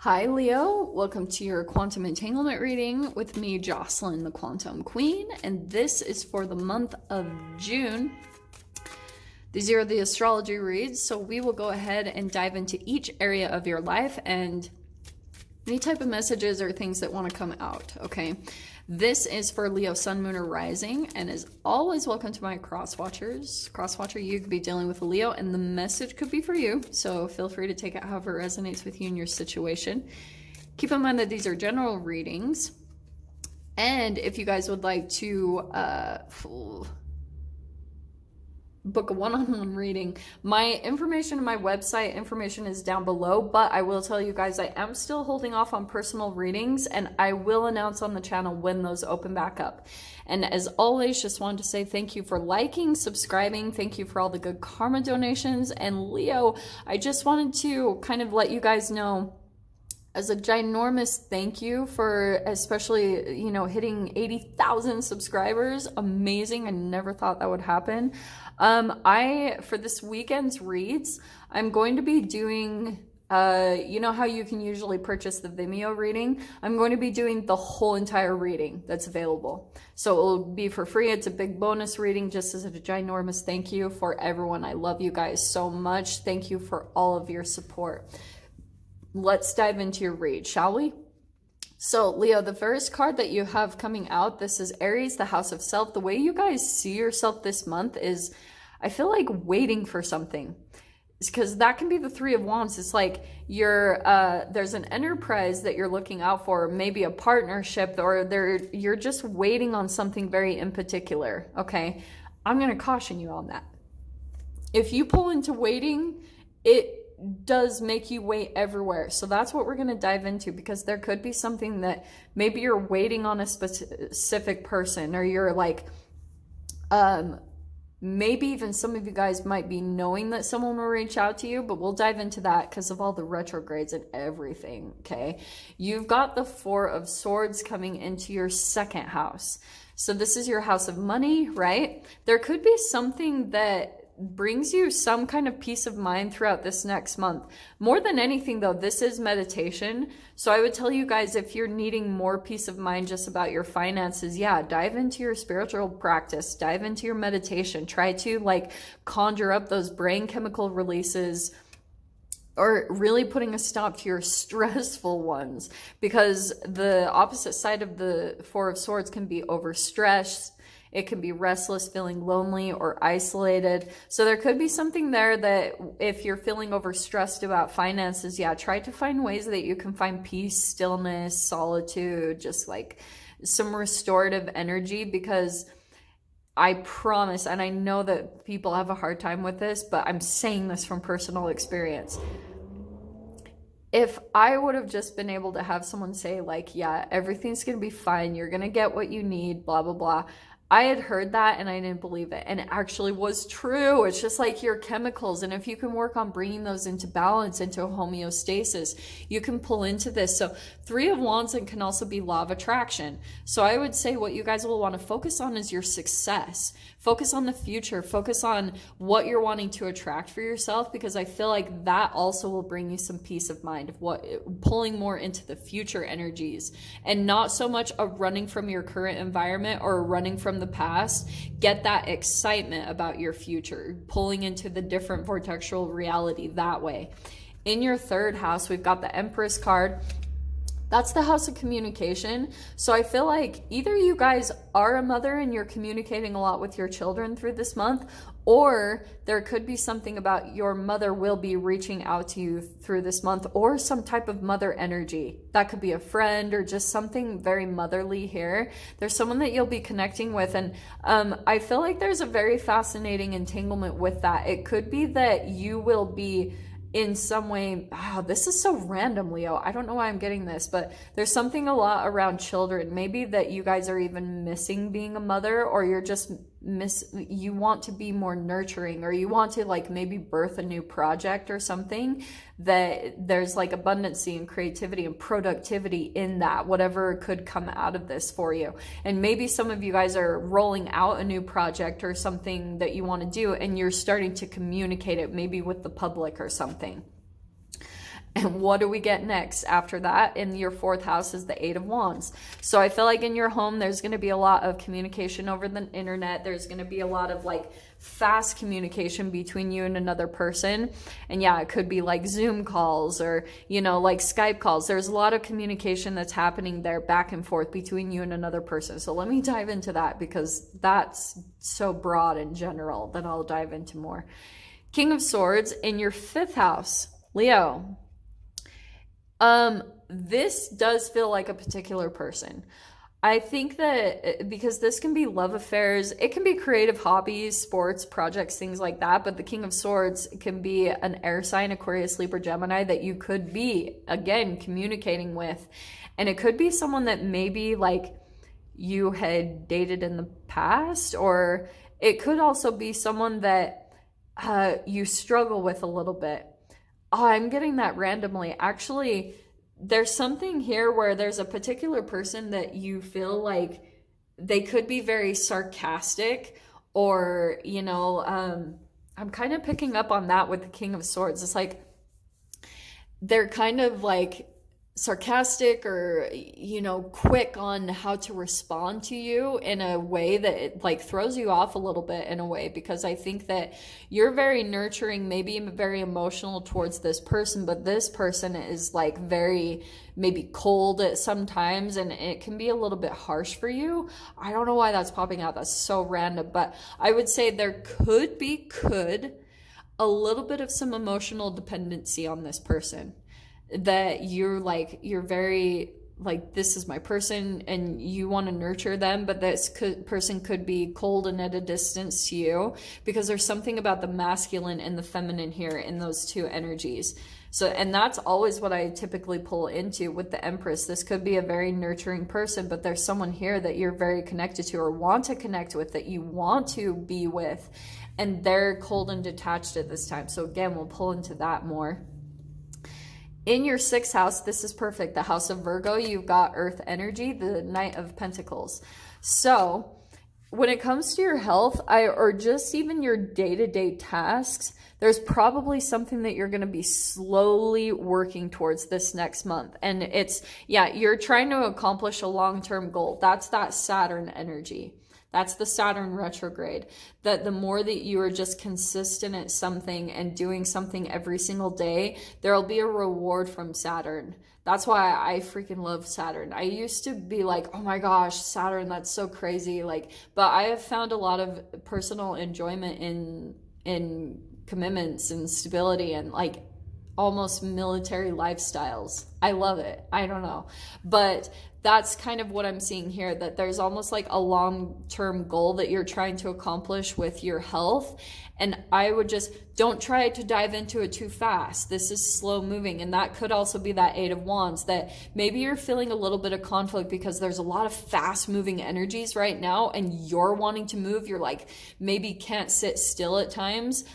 Hi Leo, welcome to your quantum entanglement reading with me, Jocelyn, the Quantum Queen, and this is for the month of June. These are the astrology reads, so we will go ahead and dive into each area of your life and any type of messages or things that want to come out, okay? This is for Leo, Sun, Moon, or Rising, and as always, welcome to my cross-watchers. Cross-watcher, you could be dealing with a Leo, and the message could be for you, so feel free to take it however it resonates with you in your situation. Keep in mind that these are general readings, and if you guys would like to book a one-on-one reading, my information and my website information is down below, but I will tell you guys I am still holding off on personal readings, and I will announce on the channel when those open back up. And as always, just wanted to say thank you for liking, subscribing, thank you for all the good karma donations. And Leo, I just wanted to kind of let you guys know, as a ginormous thank you for especially, you know, hitting 80,000 subscribers. Amazing. I never thought that would happen. For this weekend's reads, I'm going to be doing, you know how you can usually purchase the Vimeo reading? I'm going to be doing the whole entire reading that's available. So it will be for free. It's a big bonus reading just as a ginormous thank you for everyone. I love you guys so much. Thank you for all of your support. Let's dive into your read, shall we? So, Leo, the first card that you have coming out, this is Aries, the House of Self. The way you guys see yourself this month is, I feel like waiting for something. Because that can be the Three of Wands. It's like there's an enterprise that you're looking out for, maybe a partnership, or you're just waiting on something very in particular, okay? I'm going to caution you on that. If you pull into waiting, it does make you wait everywhere. So that's what we're going to dive into, because there could be something that maybe you're waiting on a specific person, or you're like, maybe even some of you guys might be knowing that someone will reach out to you, but we'll dive into that because of all the retrogrades and everything, okay? You've got the Four of Swords coming into your second house. So this is your house of money, right? There could be something that brings you some kind of peace of mind throughout this next month. More than anything though, this is meditation. So I would tell you guys, if you're needing more peace of mind just about your finances, yeah, dive into your spiritual practice, dive into your meditation, try to like conjure up those brain chemical releases, or really putting a stop to your stressful ones, because the opposite side of the Four of Swords can be overstressed. It can be restless, feeling lonely or isolated. So there could be something there that if you're feeling overstressed about finances, yeah, try to find ways that you can find peace, stillness, solitude, just like some restorative energy, because I promise, and I know that people have a hard time with this, but I'm saying this from personal experience. If I would have just been able to have someone say like, yeah, everything's going to be fine, you're going to get what you need, blah, blah, blah. I had heard that and I didn't believe it. And it actually was true. It's just like your chemicals. And if you can work on bringing those into balance, into homeostasis, you can pull into this. So Three of Wands can also be law of attraction. So I would say what you guys will want to focus on is your success. Focus on the future. Focus on what you're wanting to attract for yourself, because I feel like that also will bring you some peace of mind of what pulling more into the future energies, and not so much a running from your current environment or running from the past. Get that excitement about your future, pulling into the different vortexual reality that way. In your third house, we've got the Empress card. That's the house of communication. So I feel like either you guys are a mother and you're communicating a lot with your children through this month, or there could be something about your mother will be reaching out to you through this month, or some type of mother energy. That could be a friend or just something very motherly here. There's someone that you'll be connecting with, and I feel like there's a very fascinating entanglement with that. It could be that you will be in some way, wow, this is so random, Leo. I don't know why I'm getting this, but there's something a lot around children. Maybe that you guys are even missing being a mother, or you're just you want to be more nurturing, or you want to like maybe birth a new project or something, that there's like abundancy and creativity and productivity in that, whatever could come out of this for you. And maybe some of you guys are rolling out a new project or something that you want to do, and you're starting to communicate it maybe with the public or something. And what do we get next after that? In your 4th house is the 8 of Wands. So I feel like in your home, there's going to be a lot of communication over the internet. There's going to be a lot of like fast communication between you and another person. And yeah, it could be like Zoom calls or, you know, like Skype calls. There's a lot of communication that's happening there back and forth between you and another person. So let me dive into that because that's so broad in general that I'll dive into more. King of Swords in your 5th house, Leo. This does feel like a particular person. I think that because this can be love affairs, it can be creative hobbies, sports, projects, things like that. But the King of Swords can be an air sign, Aquarius, Libra, Gemini, that you could be, again, communicating with. And it could be someone that maybe like you had dated in the past, or it could also be someone that you struggle with a little bit. Oh, I'm getting that randomly. Actually, there's something here where there's a particular person that you feel like they could be very sarcastic, or, you know, I'm kind of picking up on that with the King of Swords. It's like they're kind of like sarcastic or, you know, quick on how to respond to you in a way that it like throws you off a little bit in a way, because I think that you're very nurturing, maybe very emotional towards this person, but this person is like very maybe cold at sometimes, and it can be a little bit harsh for you. I don't know why that's popping out. That's so random, but I would say there could be a little bit of some emotional dependency on this person. That you're very like, this is my person, and you want to nurture them, but this person could be cold and at a distance to you, because there's something about the masculine and the feminine here in those two energies. So, and that's always what I typically pull into with the Empress. This could be a very nurturing person, but there's someone here that you're very connected to or want to connect with, that you want to be with, and they're cold and detached at this time. So again, we'll pull into that more. In your 6th house, this is perfect. The house of Virgo, you've got Earth energy, the Knight of Pentacles. So when it comes to your health, or just even your day-to-day tasks, there's probably something that you're going to be slowly working towards this next month. And it's, yeah, you're trying to accomplish a long-term goal. That's that Saturn energy. That's the Saturn retrograde, that the more that you are just consistent at something and doing something every single day, there'll be a reward from Saturn. That's why I freaking love Saturn. I used to be like, oh my gosh, Saturn, that's so crazy. Like, but I have found a lot of personal enjoyment in commitments and stability and like almost military lifestyles. I love it. I don't know. But that's kind of what I'm seeing here, that there's almost like a long-term goal that you're trying to accomplish with your health. And I would just, don't try to dive into it too fast. This is slow moving. And that could also be that 8 of Wands, that maybe you're feeling a little bit of conflict because there's a lot of fast moving energies right now and you're wanting to move. You're like, maybe can't sit still at times.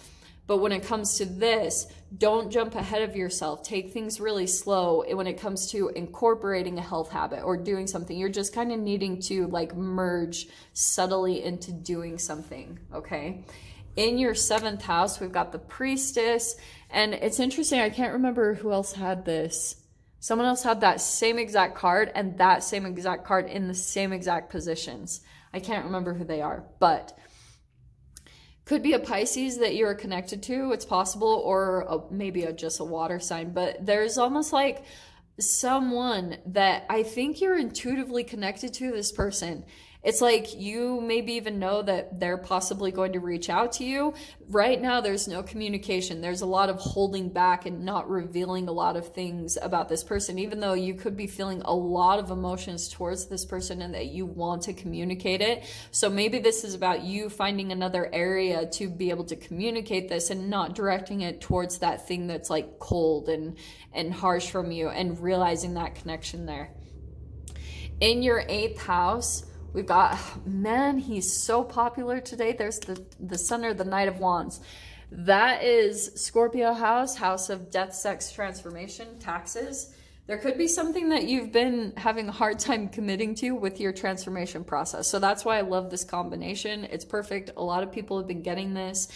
But when it comes to this, don't jump ahead of yourself. Take things really slow when it comes to incorporating a health habit or doing something. You're just kind of needing to like merge subtly into doing something, okay? In your 7th house, we've got the Priestess. And it's interesting, I can't remember who else had this. Someone else had that same exact card and that same exact card in the same exact positions. I can't remember who they are, but could be a Pisces that you're connected to, it's possible, or maybe just a water sign. But there's almost like someone that I think you're intuitively connected to, this person. It's like you maybe even know that they're possibly going to reach out to you. Right now, there's no communication. There's a lot of holding back and not revealing a lot of things about this person, even though you could be feeling a lot of emotions towards this person and that you want to communicate it. So maybe this is about you finding another area to be able to communicate this and not directing it towards that thing that's like cold and harsh from you, and realizing that connection there. In your 8th house, we've got, man, he's so popular today. There's the Sun, or the Knight of Wands. That is Scorpio house, house of death, sex, transformation, taxes. There could be something that you've been having a hard time committing to with your transformation process. So that's why I love this combination. It's perfect. A lot of people have been getting this.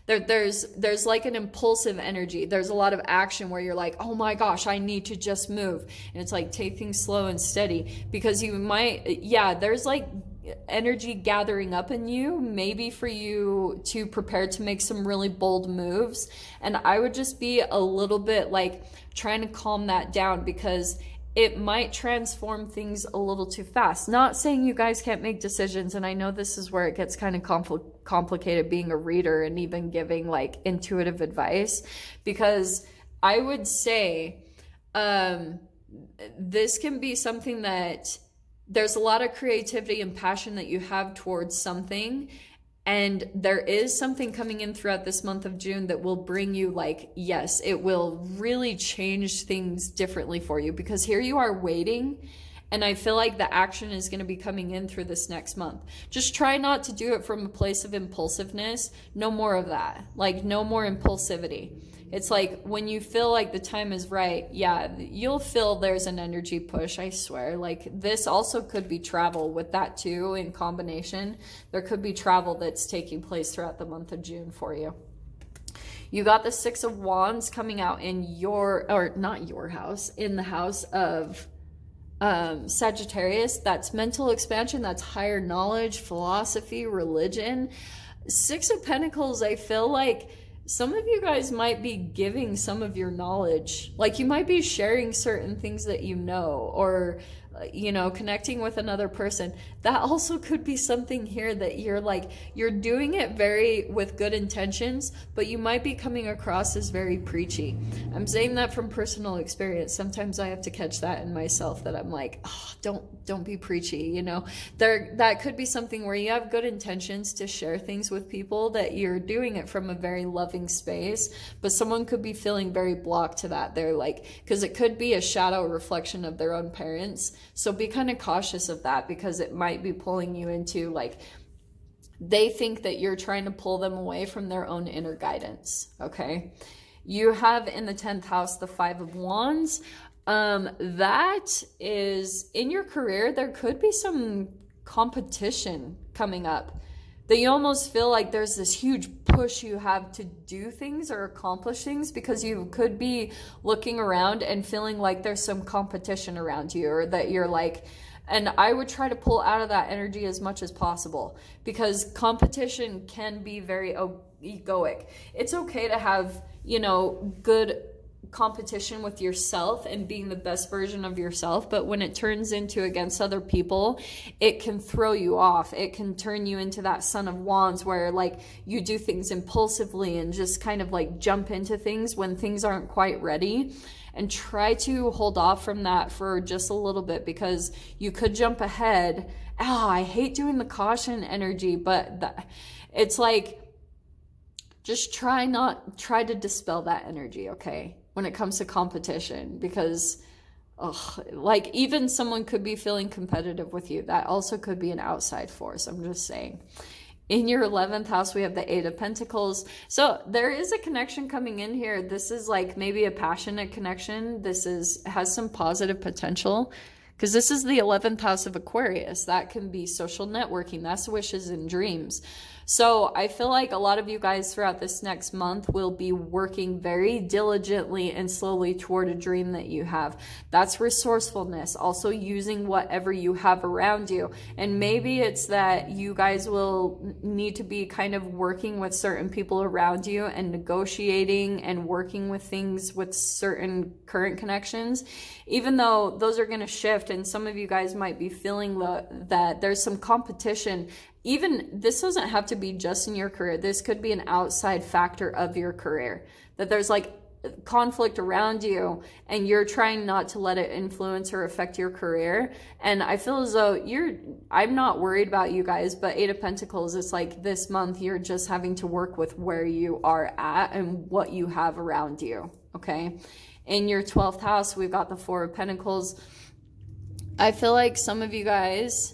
There's like an impulsive energy. There's a lot of action where you're like, oh my gosh, I need to just move. And it's like, take things slow and steady, because you might, yeah, there's like energy gathering up in you, maybe for you to prepare to make some really bold moves. And I would just be a little bit like trying to calm that down, because it might transform things a little too fast. Not saying you guys can't make decisions, and I know this is where it gets kind of complicated being a reader and even giving like intuitive advice, because I would say this can be something that there's a lot of creativity and passion that you have towards something, and there is something coming in throughout this month of June that will bring you like, yes, it will really change things differently for you, because here you are waiting, and I feel like the action is going to be coming in through this next month. Just try not to do it from a place of impulsiveness. No more of that. Like, no more impulsivity. It's like when you feel like the time is right, yeah, you'll feel there's an energy push, I swear. Like, this also could be travel with that too, in combination. There could be travel that's taking place throughout the month of June for you. You got the Six of Wands coming out in your, or not your house, in the house of Sagittarius. That's mental expansion, that's higher knowledge, philosophy, religion. Six of Pentacles, I feel like some of you guys might be giving some of your knowledge. Like, you might be sharing certain things that you know, or, you know, connecting with another person. That also could be something here that you're like, you're doing it very with good intentions, but you might be coming across as very preachy. I'm saying that from personal experience. Sometimes I have to catch that in myself, that I'm like, oh, don't be preachy, you know. That could be something where you have good intentions to share things with people, that you're doing it from a very loving space, but someone could be feeling very blocked to that. They're like, because it could be a shadow reflection of their own parents. So be kind of cautious of that, because it might be pulling you into like, they think that you're trying to pull them away from their own inner guidance. Okay. You have in the 10th house, the Five of Wands. That is in your career. There could be some competition coming up, that you almost feel like there's this huge push you have to do things or accomplish things, because you could be looking around and feeling like there's some competition around you, or that you're like, and I would try to pull out of that energy as much as possible, because competition can be very egoic. It's okay to have, you know, good competition with yourself and being the best version of yourself, but when it turns into against other people, it can throw you off. It can turn you into that Son of Wands, where like you do things impulsively and just kind of like jump into things when things aren't quite ready. And try to hold off from that for just a little bit, because you could jump ahead. I hate doing the caution energy, but it's like, just try to dispel that energy, okay, when it comes to competition, because like, even someone could be feeling competitive with you. That also could be an outside force. I'm just saying. In your 11th house, we have the Eight of Pentacles. So there is a connection coming in here. This is like maybe a passionate connection. This has some positive potential, because this is the 11th house of Aquarius. That can be social networking. That's wishes and dreams. So I feel like a lot of you guys throughout this next month will be working very diligently and slowly toward a dream that you have. That's resourcefulness, also using whatever you have around you. And maybe it's that you guys will need to be kind of working with certain people around you and negotiating and working with things with certain current connections, even though those are going to shift. And some of you guys might be feeling that there's some competition. Even this doesn't have to be just in your career. This could be an outside factor of your career, that there's like conflict around you and you're trying not to let it influence or affect your career. And I feel as though I'm not worried about you guys, but Eight of Pentacles, it's like this month you're just having to work with where you are at and what you have around you. Okay. In your 12th house, we've got the Four of Pentacles. I feel like some of you guys,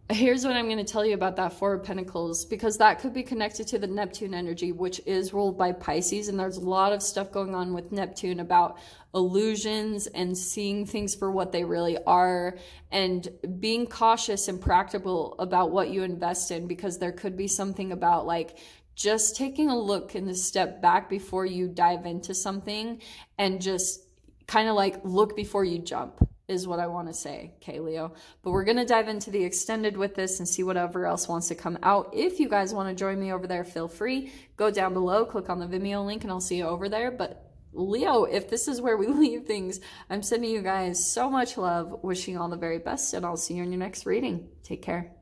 Here's what I'm going to tell you about that Four of Pentacles, because that could be connected to the Neptune energy, which is ruled by Pisces. And there's a lot of stuff going on with Neptune about illusions and seeing things for what they really are, and being cautious and practical about what you invest in, because there could be something about like just taking a look and a step back before you dive into something, and just kind of like look before you jump, is what I want to say. Okay, Leo. But we're going to dive into the extended with this and see whatever else wants to come out. If you guys want to join me over there, feel free. Go down below, click on the Vimeo link, and I'll see you over there. But Leo, if this is where we leave things, I'm sending you guys so much love, wishing you all the very best, and I'll see you in your next reading. Take care.